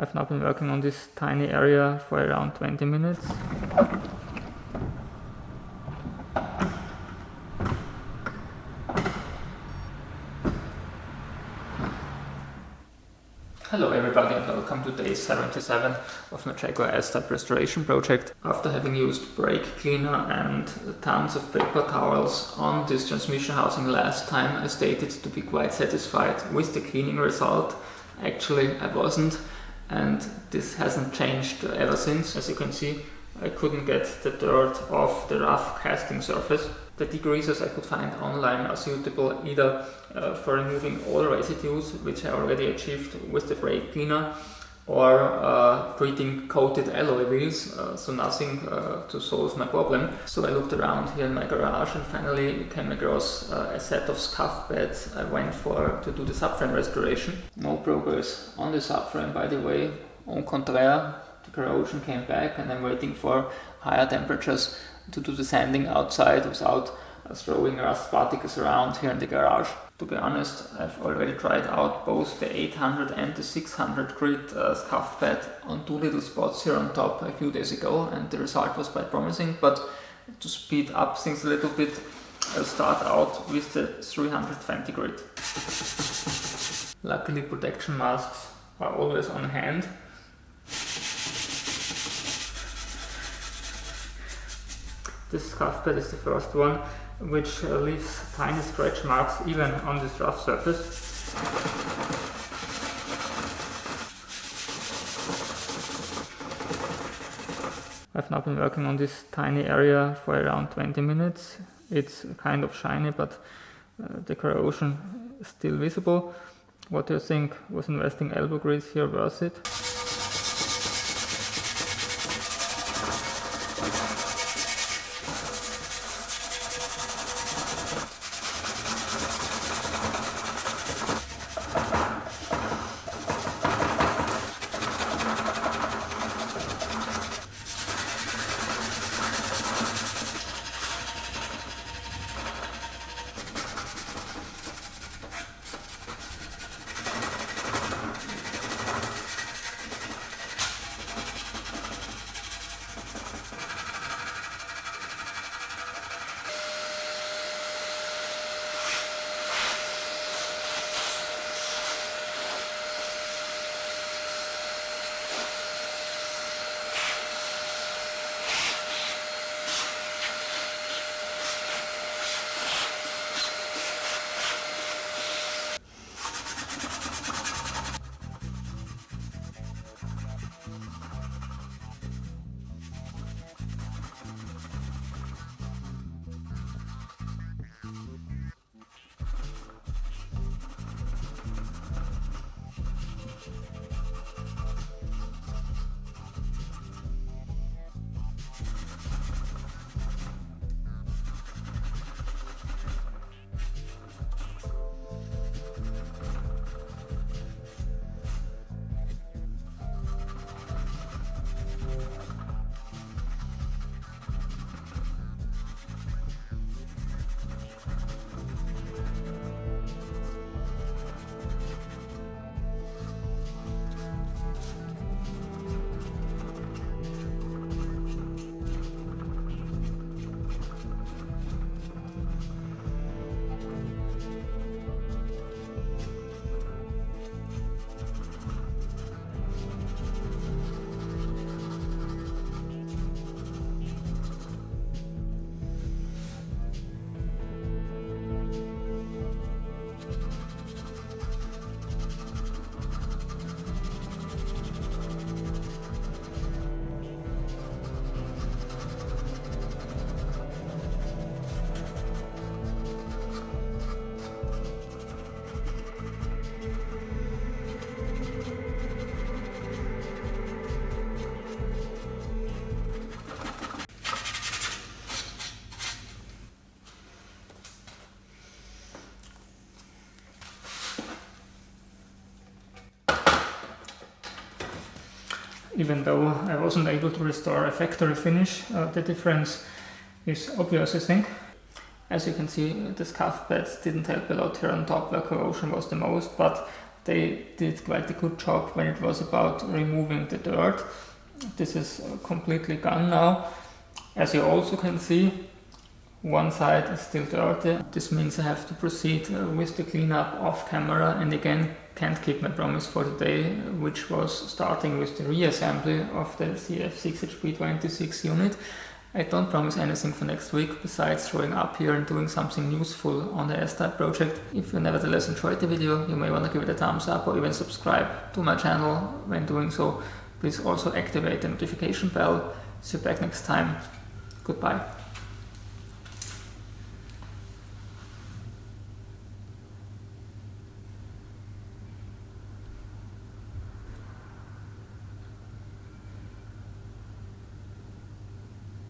I've now been working on this tiny area for around 20 minutes. Hello everybody and welcome to day 77 of my Jaguar S-Type restoration project. After having used brake cleaner and tons of paper towels on this transmission housing last time, I stated to be quite satisfied with the cleaning result. Actually I wasn't, and this hasn't changed ever since. As you can see, I couldn't get the dirt off the rough casting surface. The degreasers I could find online are suitable either for removing all residues, which I already achieved with the brake cleaner, or treating coated alloy wheels, so nothing to solve my problem. So I looked around here in my garage and finally came across a set of scuff beds I went for to do the subframe restoration. No progress on the subframe, by the way. Au contraire, the corrosion came back and I'm waiting for higher temperatures to do the sanding outside without throwing rust particles around here in the garage. To be honest, I've already tried out both the 800 and the 600 grit scuff bed on two little spots here on top a few days ago, and the result was quite promising. But to speed up things a little bit, I'll start out with the 320 grit. Luckily protection masks are always on hand. This scuff bed is the first one, which leaves tiny scratch marks even on this rough surface. I've now been working on this tiny area for around 20 minutes. It's kind of shiny, but the corrosion is still visible. What do you think? Was investing elbow grease here worth it? Even though I wasn't able to restore a factory finish, the difference is obvious, I think. As you can see, the scuff beds didn't help a lot here on top where corrosion was the most, but they did quite a good job when it was about removing the dirt. This is completely gone now. As you also can see, one side is still dirty. This means I have to proceed with the cleanup off camera, and again can't keep my promise for today, which was starting with the reassembly of the CF6HP26 unit. I don't promise anything for next week besides showing up here and doing something useful on the S-Type project. If you nevertheless enjoyed the video, you may want to give it a thumbs up or even subscribe to my channel. When doing so, please also activate the notification bell. See you back next time. Goodbye.